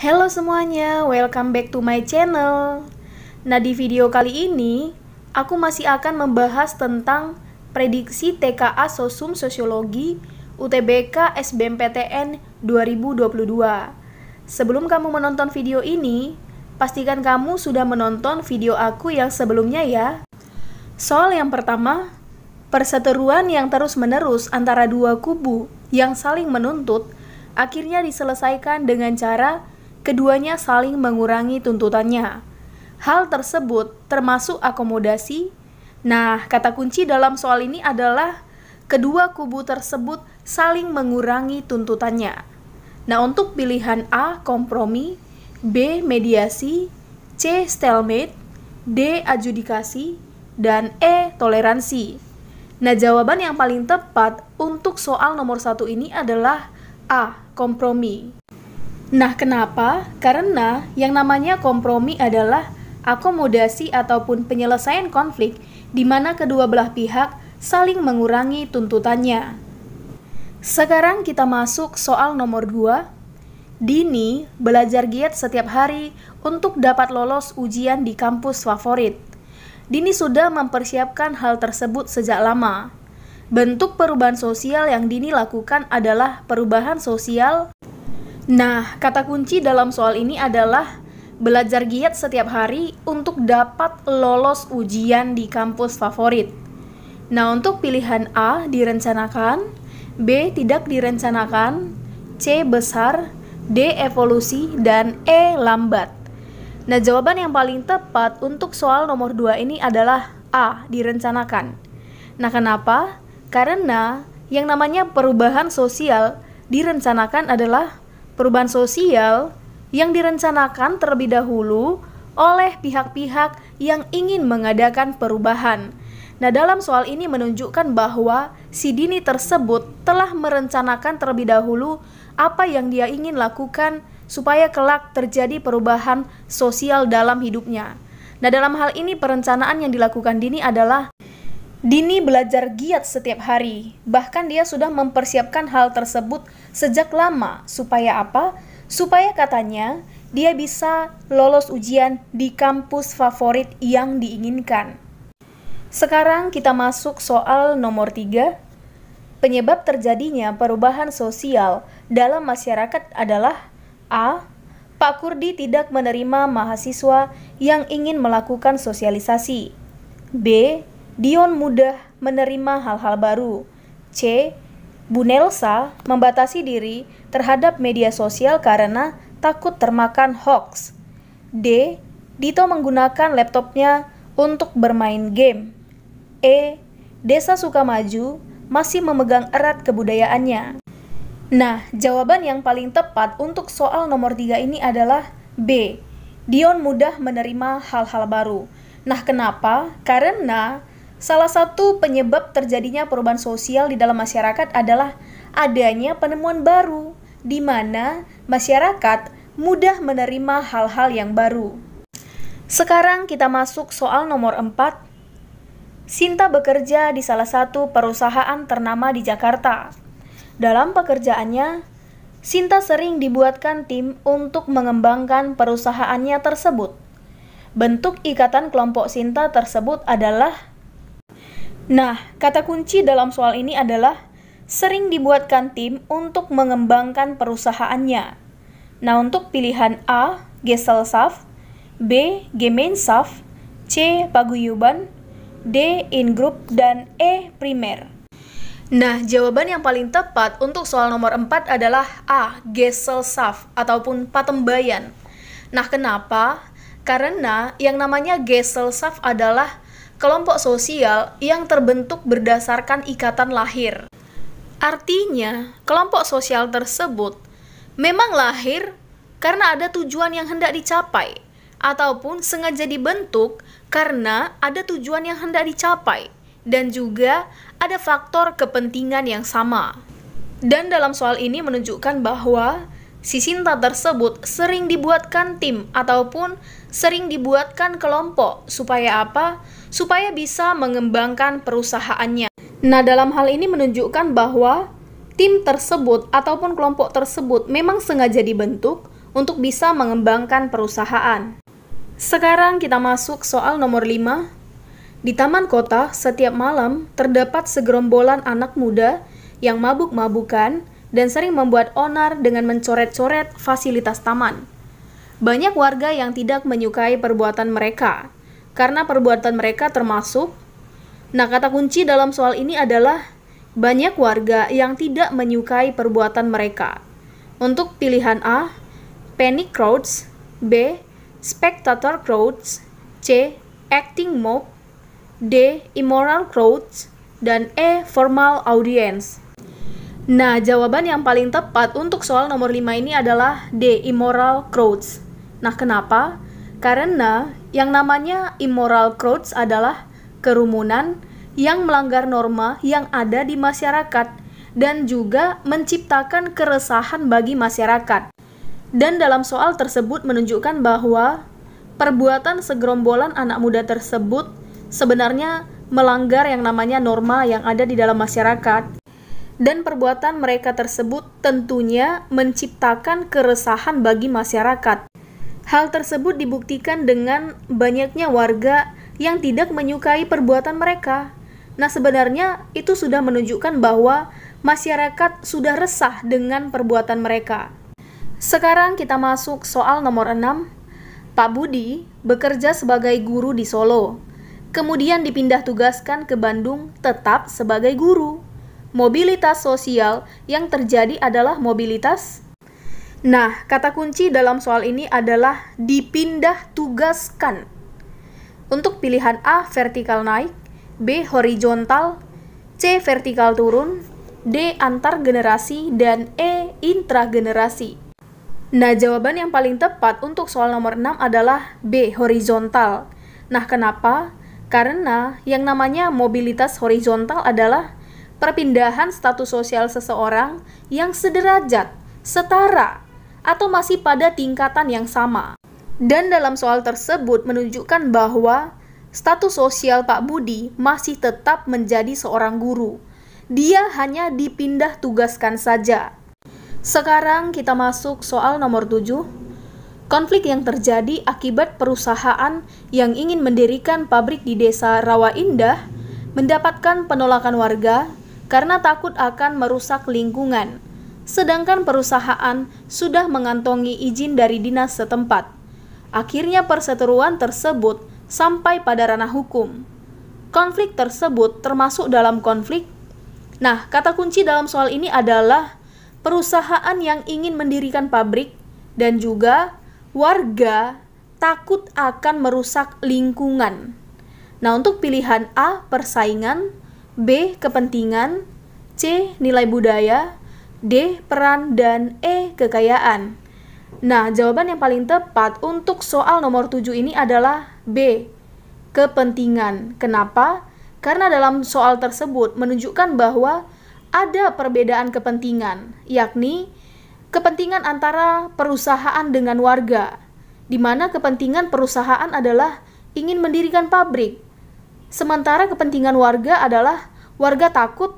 Halo semuanya, welcome back to my channel. Nah, di video kali ini aku masih akan membahas tentang prediksi TKA Sosum Sosiologi UTBK SBMPTN 2022. Sebelum kamu menonton video ini, pastikan kamu sudah menonton video aku yang sebelumnya ya. Soal yang pertama, perseteruan yang terus-menerus antara dua kubu yang saling menuntut akhirnya diselesaikan dengan cara keduanya saling mengurangi tuntutannya. Hal tersebut termasuk akomodasi. Nah, kata kunci dalam soal ini adalah kedua kubu tersebut saling mengurangi tuntutannya. Nah, untuk pilihan A, kompromi, B, mediasi, C, stalemate, D, adjudikasi, dan E, toleransi. Nah, jawaban yang paling tepat untuk soal nomor 1 ini adalah A, kompromi. Nah, kenapa? Karena yang namanya kompromi adalah akomodasi ataupun penyelesaian konflik di mana kedua belah pihak saling mengurangi tuntutannya. Sekarang kita masuk soal nomor 2. Dini belajar giat setiap hari untuk dapat lolos ujian di kampus favorit. Dini sudah mempersiapkan hal tersebut sejak lama. Bentuk perubahan sosial yang Dini lakukan adalah perubahan sosial. Nah, kata kunci dalam soal ini adalah belajar giat setiap hari untuk dapat lolos ujian di kampus favorit. Nah, untuk pilihan A direncanakan, B tidak direncanakan, C besar, D evolusi, dan E lambat. Nah, jawaban yang paling tepat untuk soal nomor 2 ini adalah A direncanakan. Nah, kenapa? Karena yang namanya perubahan sosial direncanakan adalah perubahan sosial yang direncanakan terlebih dahulu oleh pihak-pihak yang ingin mengadakan perubahan. Nah, dalam soal ini menunjukkan bahwa si Dini tersebut telah merencanakan terlebih dahulu apa yang dia ingin lakukan supaya kelak terjadi perubahan sosial dalam hidupnya. Nah, dalam hal ini perencanaan yang dilakukan Dini adalah Dini belajar giat setiap hari, bahkan dia sudah mempersiapkan hal tersebut sejak lama. Supaya apa? Supaya katanya dia bisa lolos ujian di kampus favorit yang diinginkan. Sekarang kita masuk soal nomor 3. Penyebab terjadinya perubahan sosial dalam masyarakat adalah A. Pak Kurdi tidak menerima mahasiswa yang ingin melakukan sosialisasi. B. Dion mudah menerima hal-hal baru. C. Bu Nelsa membatasi diri terhadap media sosial karena takut termakan hoax. D. Dito menggunakan laptopnya untuk bermain game. E. Desa Sukamaju masih memegang erat kebudayaannya. Nah, jawaban yang paling tepat untuk soal nomor 3 ini adalah B. Dion mudah menerima hal-hal baru. Nah, kenapa? Karena salah satu penyebab terjadinya perubahan sosial di dalam masyarakat adalah adanya penemuan baru, di mana masyarakat mudah menerima hal-hal yang baru. Sekarang kita masuk soal nomor 4. Sinta bekerja di salah satu perusahaan ternama di Jakarta. Dalam pekerjaannya, Sinta sering dibuatkan tim untuk mengembangkan perusahaannya tersebut. Bentuk ikatan kelompok Sinta tersebut adalah kata kunci dalam soal ini adalah sering dibuatkan tim untuk mengembangkan perusahaannya. Nah, untuk pilihan A, Gesellschaft, B, Gemeinschaft, C, paguyuban, D, ingroup, dan E, primer. Nah, jawaban yang paling tepat untuk soal nomor 4 adalah A, Gesellschaft ataupun patembayan. Nah, kenapa? Karena yang namanya Gesellschaft adalah kelompok sosial yang terbentuk berdasarkan ikatan lahir. Artinya, kelompok sosial tersebut memang lahir karena ada tujuan yang hendak dicapai, ataupun sengaja dibentuk karena ada tujuan yang hendak dicapai, dan juga ada faktor kepentingan yang sama. Dan dalam soal ini menunjukkan bahwa si Sinta tersebut sering dibuatkan tim ataupun sering dibuatkan kelompok. Supaya apa? Supaya bisa mengembangkan perusahaannya. Nah, dalam hal ini menunjukkan bahwa tim tersebut ataupun kelompok tersebut memang sengaja dibentuk untuk bisa mengembangkan perusahaan. Sekarang kita masuk soal nomor 5. Di taman kota, setiap malam terdapat segerombolan anak muda yang mabuk-mabukan dan sering membuat onar dengan mencoret-coret fasilitas taman. Banyak warga yang tidak menyukai perbuatan mereka, karena perbuatan mereka termasuk. Nah, kata kunci dalam soal ini adalah banyak warga yang tidak menyukai perbuatan mereka. Untuk pilihan A, panic crowds, B, spectator crowds, C, acting mob, D, immoral crowds, dan E, formal audience. Nah, jawaban yang paling tepat untuk soal nomor 5 ini adalah D, immoral crowds. Nah, kenapa? Karena yang namanya immoral crowds adalah kerumunan yang melanggar norma yang ada di masyarakat dan juga menciptakan keresahan bagi masyarakat. Dan dalam soal tersebut menunjukkan bahwa perbuatan segerombolan anak muda tersebut sebenarnya melanggar yang namanya norma yang ada di dalam masyarakat. Dan perbuatan mereka tersebut tentunya menciptakan keresahan bagi masyarakat. Hal tersebut dibuktikan dengan banyaknya warga yang tidak menyukai perbuatan mereka. Nah, sebenarnya itu sudah menunjukkan bahwa masyarakat sudah resah dengan perbuatan mereka. Sekarang kita masuk soal nomor 6. Pak Budi bekerja sebagai guru di Solo, kemudian dipindah tugaskan ke Bandung tetap sebagai guru. Mobilitas sosial yang terjadi adalah mobilitas. Nah, kata kunci dalam soal ini adalah dipindah tugaskan. Untuk pilihan A, vertikal naik, B, horizontal, C, vertikal turun, D, antar generasi, dan E, intragenerasi. Nah, jawaban yang paling tepat untuk soal nomor 6 adalah B, horizontal. Nah, kenapa? Karena yang namanya mobilitas horizontal adalah perpindahan status sosial seseorang yang sederajat, setara, atau masih pada tingkatan yang sama. Dan dalam soal tersebut menunjukkan bahwa status sosial Pak Budi masih tetap menjadi seorang guru. Dia hanya dipindah tugaskan saja. Sekarang kita masuk soal nomor 7. Konflik yang terjadi akibat perusahaan yang ingin mendirikan pabrik di desa Rawa Indah mendapatkan penolakan warga karena takut akan merusak lingkungan, sedangkan perusahaan sudah mengantongi izin dari dinas setempat. Akhirnya perseteruan tersebut sampai pada ranah hukum. Konflik tersebut termasuk dalam konflik. Nah, kata kunci dalam soal ini adalah perusahaan yang ingin mendirikan pabrik dan juga warga takut akan merusak lingkungan. Nah, untuk pilihan A, persaingan, B, kepentingan, C, nilai budaya, D, peran, dan E, kekayaan. Nah, jawaban yang paling tepat untuk soal nomor 7 ini adalah B, kepentingan. Kenapa? Karena dalam soal tersebut menunjukkan bahwa ada perbedaan kepentingan, yakni kepentingan antara perusahaan dengan warga, di mana kepentingan perusahaan adalah ingin mendirikan pabrik. Sementara kepentingan warga adalah warga takut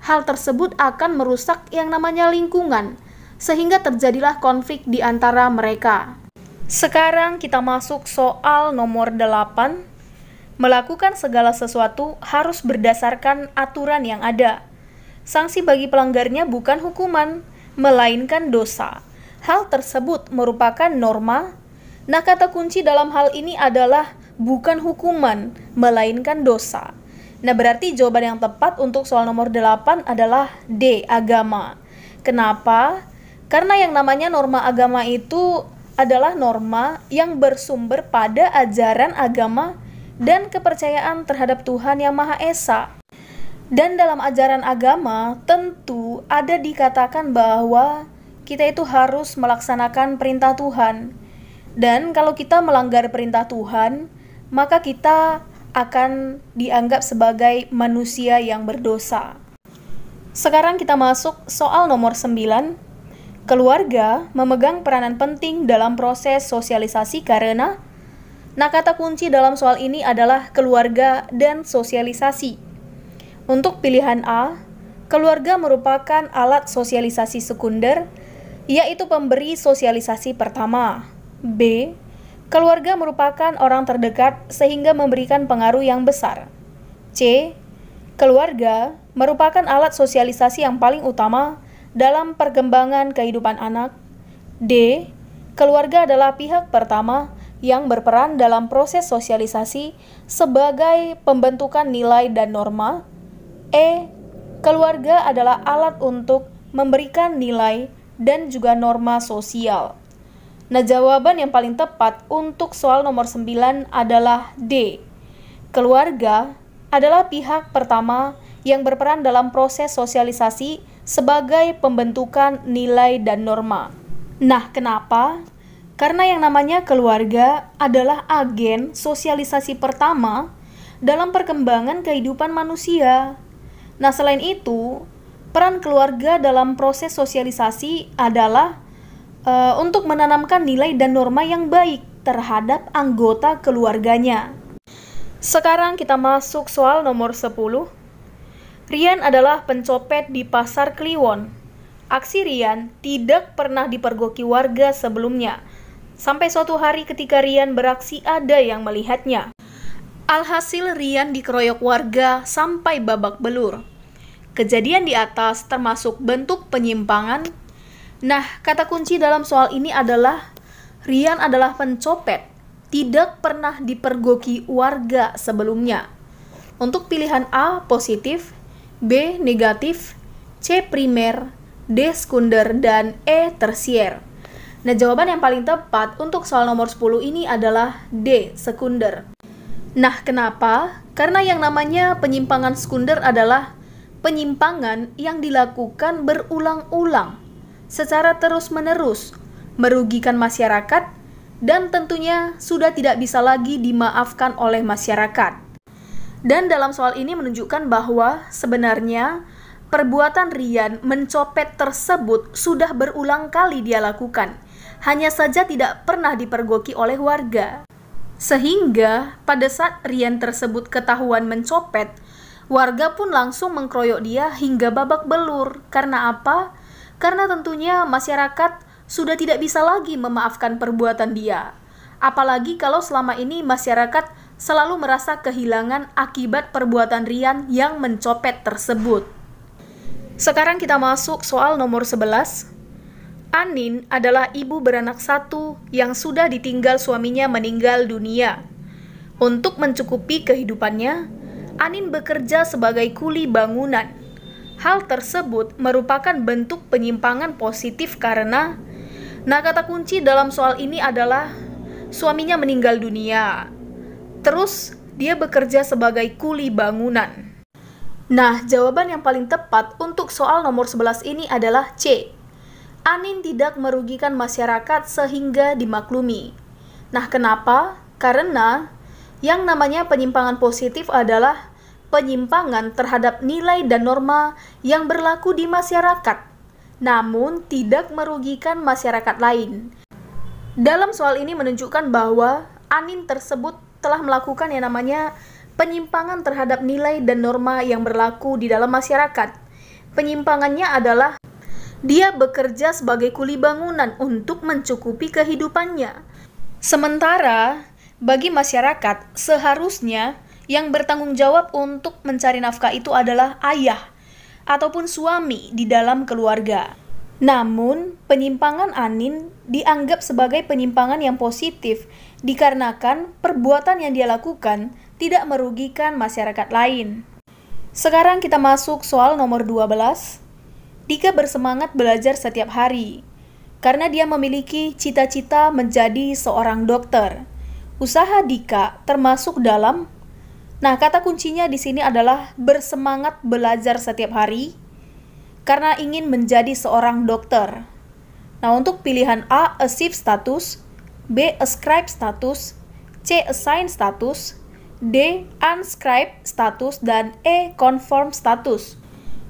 hal tersebut akan merusak yang namanya lingkungan, sehingga terjadilah konflik di antara mereka. Sekarang kita masuk soal nomor 8. Melakukan segala sesuatu harus berdasarkan aturan yang ada. Sanksi bagi pelanggarnya bukan hukuman, melainkan dosa. Hal tersebut merupakan norma. Nah, kata kunci dalam hal ini adalah bukan hukuman, melainkan dosa. Nah, berarti jawaban yang tepat untuk soal nomor 8 adalah D, agama. Kenapa? Karena yang namanya norma agama itu adalah norma yang bersumber pada ajaran agama dan kepercayaan terhadap Tuhan Yang Maha Esa. Dan dalam ajaran agama tentu ada dikatakan bahwa kita itu harus melaksanakan perintah Tuhan. Dan kalau kita melanggar perintah Tuhan, maka kita akan dianggap sebagai manusia yang berdosa. Sekarang kita masuk soal nomor 9. Keluarga memegang peranan penting dalam proses sosialisasi karena, nah, kata kunci dalam soal ini adalah keluarga dan sosialisasi. Untuk pilihan A, keluarga merupakan alat sosialisasi sekunder, yaitu pemberi sosialisasi pertama. B. Keluarga merupakan orang terdekat sehingga memberikan pengaruh yang besar. C. Keluarga merupakan alat sosialisasi yang paling utama dalam perkembangan kehidupan anak. D. Keluarga adalah pihak pertama yang berperan dalam proses sosialisasi sebagai pembentukan nilai dan norma. E. Keluarga adalah alat untuk memberikan nilai dan juga norma sosial. Nah, jawaban yang paling tepat untuk soal nomor 9 adalah D. Keluarga adalah pihak pertama yang berperan dalam proses sosialisasi sebagai pembentukan nilai dan norma. Nah, kenapa? Karena yang namanya keluarga adalah agen sosialisasi pertama dalam perkembangan kehidupan manusia. Nah, selain itu, peran keluarga dalam proses sosialisasi adalah untuk menanamkan nilai dan norma yang baik terhadap anggota keluarganya. Sekarang kita masuk soal nomor 10. Rian adalah pencopet di Pasar Kliwon. Aksi Rian tidak pernah dipergoki warga sebelumnya. Sampai suatu hari ketika Rian beraksi ada yang melihatnya. Alhasil Rian dikeroyok warga sampai babak belur. Kejadian di atas termasuk bentuk penyimpangan. Nah, kata kunci dalam soal ini adalah Rian adalah pencopet, tidak pernah dipergoki warga sebelumnya. Untuk pilihan A positif, B negatif, C primer, D sekunder, dan E tersier. Nah, jawaban yang paling tepat untuk soal nomor 10 ini adalah D sekunder. Nah, kenapa? Karena yang namanya penyimpangan sekunder adalah penyimpangan yang dilakukan berulang-ulang, secara terus-menerus, merugikan masyarakat, dan tentunya sudah tidak bisa lagi dimaafkan oleh masyarakat. Dan dalam soal ini menunjukkan bahwa sebenarnya perbuatan Rian mencopet tersebut sudah berulang kali dia lakukan, hanya saja tidak pernah dipergoki oleh warga. Sehingga pada saat Rian tersebut ketahuan mencopet, warga pun langsung mengkeroyok dia hingga babak belur. Karena apa? Karena tentunya masyarakat sudah tidak bisa lagi memaafkan perbuatan dia. Apalagi kalau selama ini masyarakat selalu merasa kehilangan akibat perbuatan Rian yang mencopet tersebut. Sekarang kita masuk soal nomor 11. Anin adalah ibu beranak satu yang sudah ditinggal suaminya meninggal dunia. Untuk mencukupi kehidupannya, Anin bekerja sebagai kuli bangunan. Hal tersebut merupakan bentuk penyimpangan positif karena, nah kata kunci dalam soal ini adalah suaminya meninggal dunia. Terus dia bekerja sebagai kuli bangunan. Nah, jawaban yang paling tepat untuk soal nomor 11 ini adalah C. Anin tidak merugikan masyarakat sehingga dimaklumi. Nah, kenapa? Karena yang namanya penyimpangan positif adalah penyimpangan terhadap nilai dan norma yang berlaku di masyarakat, namun tidak merugikan masyarakat lain. Dalam soal ini menunjukkan bahwa Anin tersebut telah melakukan yang namanya penyimpangan terhadap nilai dan norma yang berlaku di dalam masyarakat. Penyimpangannya adalah dia bekerja sebagai kuli bangunan untuk mencukupi kehidupannya. Sementara bagi masyarakat, seharusnya yang bertanggung jawab untuk mencari nafkah itu adalah ayah ataupun suami di dalam keluarga. Namun, penyimpangan Anin dianggap sebagai penyimpangan yang positif dikarenakan perbuatan yang dia lakukan tidak merugikan masyarakat lain. Sekarang kita masuk soal nomor 12. Dika bersemangat belajar setiap hari karena dia memiliki cita-cita menjadi seorang dokter. Usaha Dika termasuk dalam, nah kata kuncinya di sini adalah bersemangat belajar setiap hari karena ingin menjadi seorang dokter. Nah, untuk pilihan A, achieve status, B, ascribe status, C, assign status, D, unscribe status, dan E, conform status.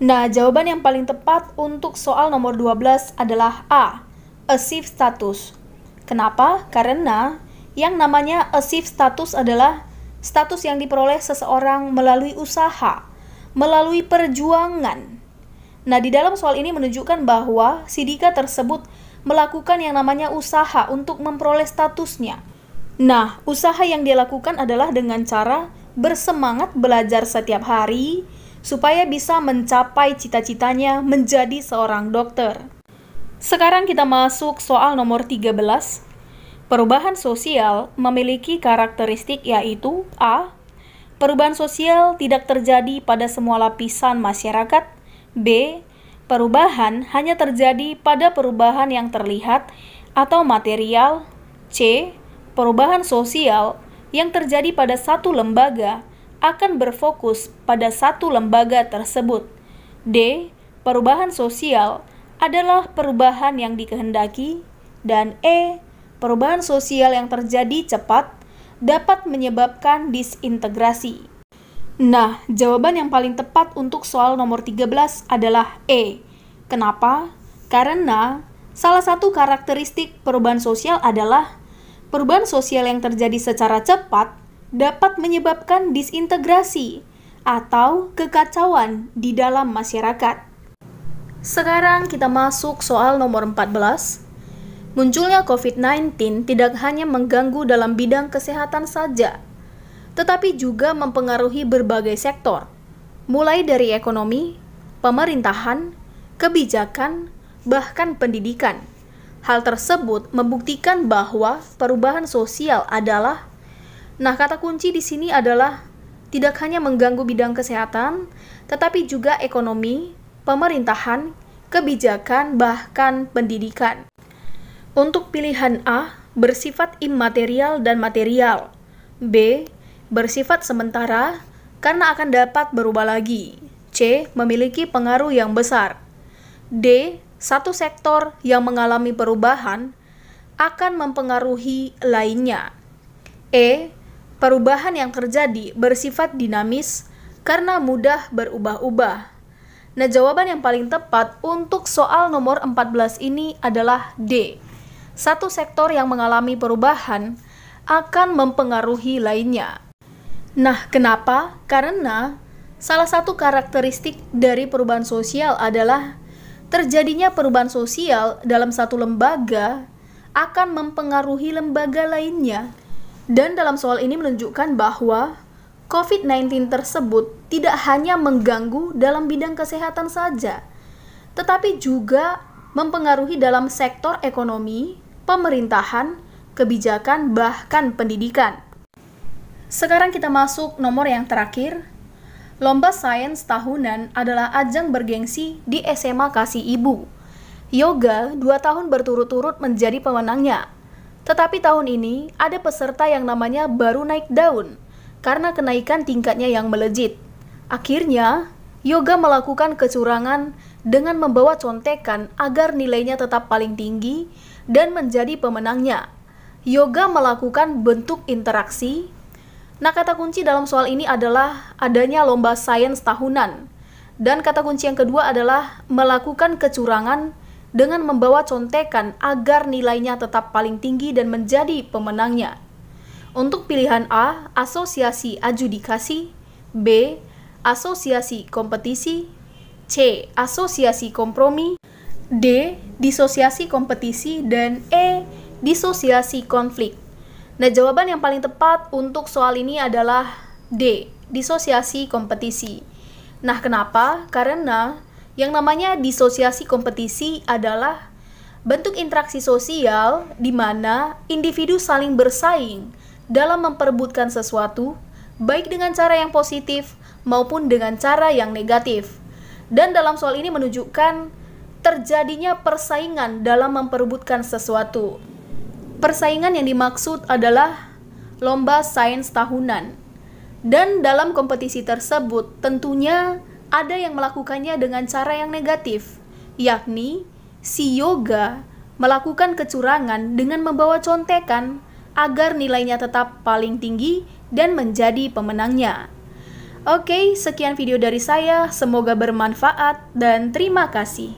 Nah, jawaban yang paling tepat untuk soal nomor 12 adalah A, achieve status. Kenapa? Karena yang namanya achieve status adalah status yang diperoleh seseorang melalui usaha, melalui perjuangan. Nah, di dalam soal ini menunjukkan bahwa si Dika tersebut melakukan yang namanya usaha untuk memperoleh statusnya. Nah, usaha yang dia lakukan adalah dengan cara bersemangat belajar setiap hari supaya bisa mencapai cita-citanya menjadi seorang dokter. Sekarang kita masuk soal nomor 13. Perubahan sosial memiliki karakteristik yaitu A. Perubahan sosial tidak terjadi pada semua lapisan masyarakat. B. Perubahan hanya terjadi pada perubahan yang terlihat atau material. C. Perubahan sosial yang terjadi pada satu lembaga akan berfokus pada satu lembaga tersebut. D. Perubahan sosial adalah perubahan yang dikehendaki. Dan E. Perubahan sosial yang terjadi cepat dapat menyebabkan disintegrasi. Nah, jawaban yang paling tepat untuk soal nomor 13 adalah E. Kenapa? Karena salah satu karakteristik perubahan sosial adalah perubahan sosial yang terjadi secara cepat dapat menyebabkan disintegrasi atau kekacauan di dalam masyarakat. Sekarang kita masuk soal nomor 14. Munculnya COVID-19 tidak hanya mengganggu dalam bidang kesehatan saja, tetapi juga mempengaruhi berbagai sektor, mulai dari ekonomi, pemerintahan, kebijakan, bahkan pendidikan. Hal tersebut membuktikan bahwa perubahan sosial adalah, kata kunci di sini adalah tidak hanya mengganggu bidang kesehatan, tetapi juga ekonomi, pemerintahan, kebijakan, bahkan pendidikan. Untuk pilihan A, bersifat imaterial dan material. B, bersifat sementara karena akan dapat berubah lagi. C, memiliki pengaruh yang besar. D, satu sektor yang mengalami perubahan akan mempengaruhi lainnya. E, perubahan yang terjadi bersifat dinamis karena mudah berubah-ubah. Nah, jawaban yang paling tepat untuk soal nomor 14 ini adalah D. Satu sektor yang mengalami perubahan akan mempengaruhi lainnya. Nah, kenapa? Karena salah satu karakteristik dari perubahan sosial adalah terjadinya perubahan sosial dalam satu lembaga akan mempengaruhi lembaga lainnya. Dan dalam soal ini menunjukkan bahwa COVID-19 tersebut tidak hanya mengganggu dalam bidang kesehatan saja, tetapi juga mempengaruhi dalam sektor ekonomi, pemerintahan, kebijakan, bahkan pendidikan. Sekarang kita masuk nomor yang terakhir. Lomba sains tahunan adalah ajang bergengsi di SMA Kasih Ibu. Yoga 2 tahun berturut-turut menjadi pemenangnya. Tetapi tahun ini ada peserta yang namanya baru naik daun karena kenaikan tingkatnya yang melejit. Akhirnya, Yoga melakukan kecurangan dengan membawa contekan agar nilainya tetap paling tinggi dan menjadi pemenangnya. Yoga melakukan bentuk interaksi. Nah, kata kunci dalam soal ini adalah adanya lomba sains tahunan. Dan kata kunci yang kedua adalah melakukan kecurangan dengan membawa contekan agar nilainya tetap paling tinggi dan menjadi pemenangnya. Untuk pilihan A, asosiasi adjudikasi. B, asosiasi kompetisi. C, asosiasi kompromi. D, disosiasi kompetisi. Dan E, disosiasi konflik. Nah, jawaban yang paling tepat untuk soal ini adalah D, disosiasi kompetisi. Nah, kenapa? Karena yang namanya disosiasi kompetisi adalah bentuk interaksi sosial di mana individu saling bersaing dalam memperebutkan sesuatu, baik dengan cara yang positif maupun dengan cara yang negatif. Dan dalam soal ini menunjukkan terjadinya persaingan dalam memperebutkan sesuatu. Persaingan yang dimaksud adalah lomba sains tahunan. Dan dalam kompetisi tersebut tentunya ada yang melakukannya dengan cara yang negatif, yakni si Yoga melakukan kecurangan dengan membawa contekan agar nilainya tetap paling tinggi dan menjadi pemenangnya. Oke, sekian video dari saya, semoga bermanfaat dan terima kasih.